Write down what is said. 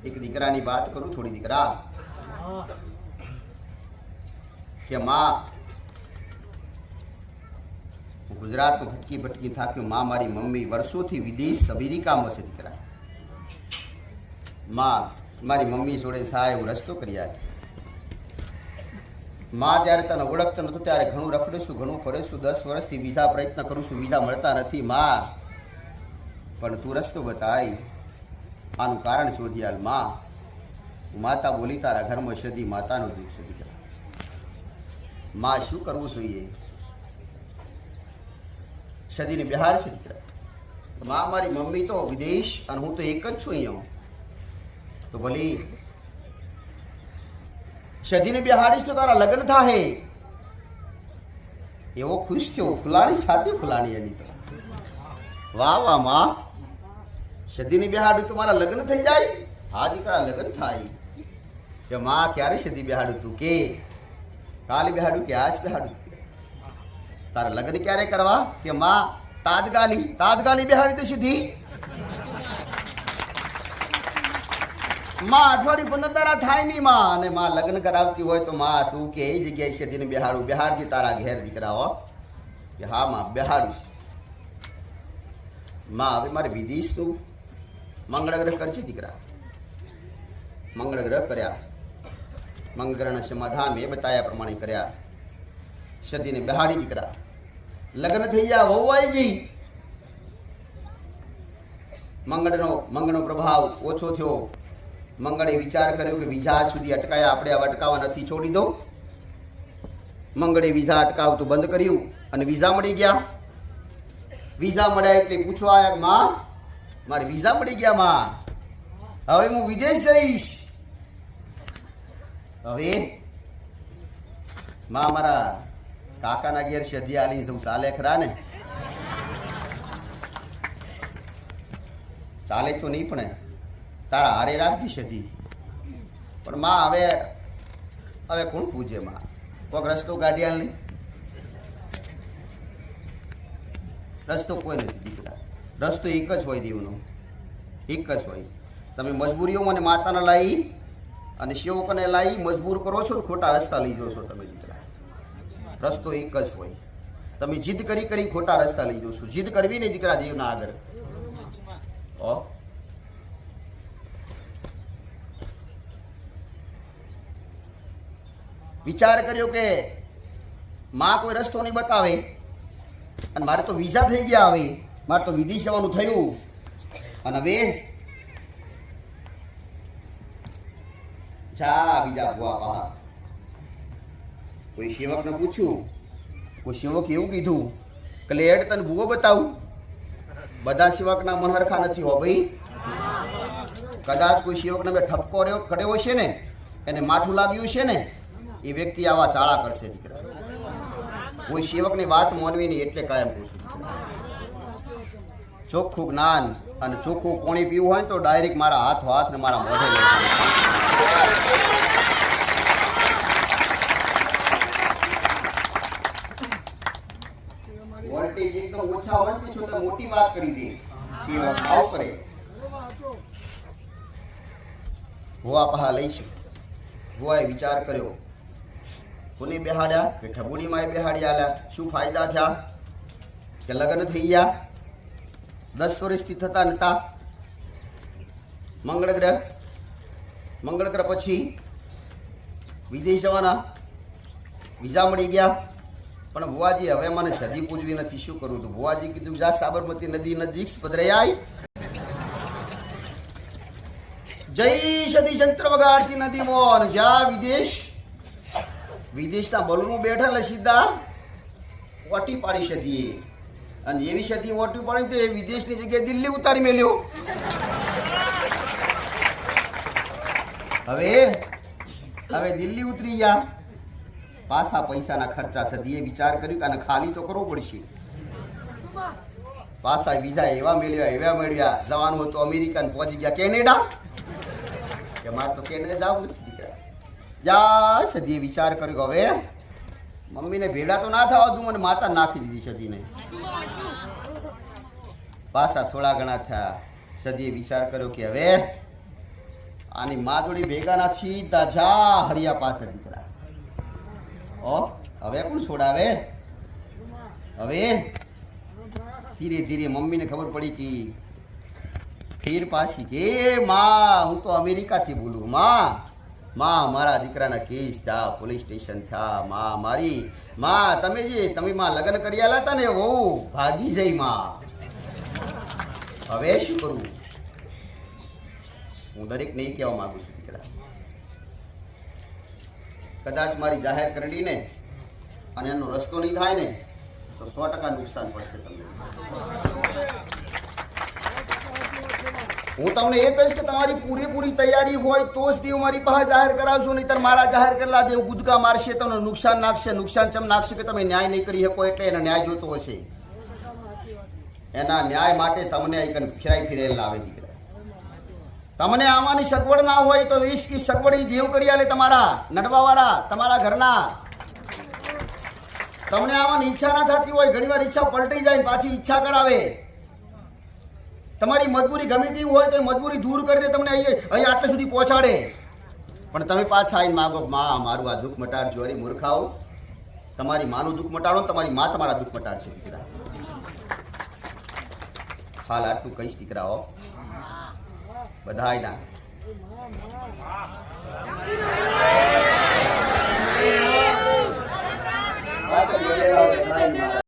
એક દીકરાની વાત કરું થોડી દીકરા કે માં ગુજરાતમાં ભટકી ભટકી થાક્યો માં મારી મમ્મી વર્ષોથી વિદેશ અમેરિકામાં છે દીકરા માં મારી મમ્મી જોડે સાહેબ રસ્તો કર્યા માં ત્યારે તને ઓળખતો નહોતો ત્યારે ઘણું રખડીશું ઘણું ફરીશું 10 વર્ષથી વિઝા પ્રયત્ન કરું છું વિઝા મળતા નથી માં પણ તું રસ્તો બતાય આનું કારણ શોધી હાલ માં માતા બોલી તારા ઘરમાં સદી માતાનો દુઃખ છે દીકરા માં શું કરવું જોઈએ સદીને બિહાર છે દીકરા માં મારી મમ્મી તો વિદેશ અને હું તો એક જ છું અહીંયા તો ભલી સદીને બિહાડીશ તો તારા લગ્ન થાય એવો ખુશ થયો ફુલાણી સાથે ફુલાણી એની તો વાહ વાહ માં સદીને બિહાડું તો મારા લગ્ન થઈ જાય હા દીકરા લગ્ન થાય કે માં ક્યારે સદી બિહાડું તું કે કાલે બિહાડું કે આજ બિહાડું તારા લગ્ન ક્યારે કરવા કે માં તાત્કાલિક બિહાડી દે સીધી માં અઠવાડિયું 15 દાડા થાય નહીં માં અને માં લગ્ન કરાવતી હોય તો માં તું કે એ જગ્યાએ સદીને બિહાડું બિહારજી તારા ઘેર દીકરા હો કે હા માં બિહાડું માં હવે મારે વિદેશનું મંગળ ગ્રહ કરશે દીકરા મંગળ ગ્રહ કર્યા મંગળ ગ્રહના સમાધાન મેં બતાવ્યા પ્રમાણે કર્યા સદીને બિહાડી દીકરા લગ્ન થઈ ગયા વહુવાઈજી મંગળનો પ્રભાવ ઓછો થયો મંગળે વિચાર કર્યો કે વિઝા સુધી અટકાયા આપણે હવે અટકાવવા નથી છોડી દો મંગળે વિઝા અટકાવતું બંધ કર્યું અને વિઝા મળી ગયા વિઝા મળ્યા એટલે પૂછવા આવ્યા માં મારે વિઝા મળી ગયા માં હવે હું વિદેશ જઈશ હવે માં મારા કાકાના ઘેર સદી આલી સૌ ચાલે ખરા ને ચાલે તો નહીં પણ તારા હારે રાખજી સદી પણ માં હવે કોણ પૂજે માં કોક રસ્તો ગાડી હાલ નહીં રસ્તો કોઈ નથી દીકરા રસ્તો એક જ હોય દેવનો એક જ હોય તમે મજબૂરીઓ મને માતાને લાવી અને સેવકોને લાવી મજબૂર કરો છો ને ખોટા રસ્તા લઈ જશો તમે દીકરા રસ્તો એક જ હોય તમે જીદ કરી ખોટા રસ્તા લઈ જશો જીદ કરવી નહીં દીકરા દેવના આગળ વિચાર કર્યો કે માં કોઈ રસ્તો નહીં બતાવે અને મારે તો વિઝા થઈ ગયા હવે મારે તો વિદેશ જવાનું થયું અને હવે જા બીજા ભુવા કોઈ સેવકને પૂછ્યું કોઈ સેવક એવું કીધું કે લેડ તને ભૂવો બતાવું બધા સેવકના મન હરખા નથી હો ભાઈ કદાચ કોઈ સેવકને મેં ઠપકો કર્યો છે ને એને માઠું લાગ્યું છે ને એ વ્યક્તિ આવા ચાળા કરશે દીકરા કોઈ સેવકની વાત માનવી નહીં એટલે કાયમ પૂછું ચોખ્ખું જ્ઞાન અને ચોખ્ખું પાણી પીવું હોય ને તો ડાયરેક્ટ મારા હાથ ને મારા મોઢે લે વોલ્ટેજ એકદમ ઓછા હોય તો છોટા મોટી વાત કરી દે સેવક આવ કરે હોવા પહા લઈશું હોવાએ વિચાર કર્યો કોને બેહાડ્યા કે ઠબુની માએ બેહાડી આલ્યા શું ફાયદા થયા કે લગ્ન થઈ ગયા 10 વર્ષથી થતા નતા મંગળ ગ્રહ પછી વિદેશ જવાના વિઝા મળી ગયા પણ ભુવાજી હવે મને સદી પૂજવી નથી શું કરું તો ભુવાજી કીધું જા સાબરમતી નદી નજીક પધરાઈ જય સદી જંત્ર વગાડતી નદી મોન જા વિદેશના બલૂનમાં બેઠા એટલે સીધા ઓટી પાડી સદીએ અને એવી સદી ઓટી પાડી તો વિદેશની જગ્યાએ દિલ્હી ઉતારી મેલ્યો હવે દિલ્હી ઉતરી ગયા પાછા પૈસાના ખર્ચા સદીએ વિચાર કર્યું કે આને ખાલી તો કરવો પડશે પાછા વિઝા એવા મેળવ્યા જવાનું હતું અમેરિકા ને પહોંચી ગયા કેનેડા કે મારે તો કેનેડા જવું નથી દીકરા જા સદીએ વિચાર કર્યો હવે મમ્મીને ભેડા તો ના થવા દઉં મને માતા નાખી દીધી સદીને પાછા થોડા ઘણા થયા સદીએ વિચાર કર્યો કે હવે આની મા જોડી ભેગા ના સીધા જા હરિયા પાસે દીકરા. ઓ હવે કોણ છોડાવે? હવે ધીરે ધીરે મમ્મીને ખબર પડી કે ફેર પાછી કે માં હું તો અમેરિકાથી બોલું. માં મારા દીકરાના કેસ થયા, પોલીસ સ્ટેશન થયા. માં તમે માં લગ્ન કરી આલા હતા ને વહુ ભાગી જઈ. માં હવે શું કરવું? હું દરેકને એ કહેવા માંગુ છું દીકરા, કદાચ મારી જાહેર કરડીને અને એનો રસ્તો નહીં થાય ને તો 100% નુકસાન પડશે તમને. હું તમને એ કહીશ કે તમારી પૂરેપૂરી તૈયારી હોય તો જ દેવ મારી પાસે જાહેર કરાવશો, નહીંતર મારા જાહેર કરેલા દેવ ગુદકા મારશે, તમને નુકસાન નાખશે. નુકસાન ચમ નાખશે કે તમે ન્યાય નહીં કરી શકો, એટલે એને ન્યાય જોતો હશે. એના ન્યાય માટે તમને ફિરાઈ લાવે દીકરા. તમને આવવાની સગવડ ના હોય તો 20 સગવડ દેવ કરી આલે. તમારા નડવાવાળા, તમારા ઘરના. તમને આવવાની ઈચ્છા ના થતી હોય, ઘણી વાર ઈચ્છા પલટી જાય પાછી ઈચ્છા કરાવે. તમારી મજબૂરી ગમે તેવી હોય તો મજબૂરી દૂર કરીને તમને અહીં આટલે સુધી પહોંચાડે. પણ તમે પાછા આવીને માગો, માં મારું આ દુઃખ મટાડજો. અરે મૂર્ખાઓ, તમારી માનું દુઃખ મટાડો, તમારી માં તમારા દુઃખ મટાડશે દીકરા. હાલ આટલું કહીશ દીકરાઓ બધાયના.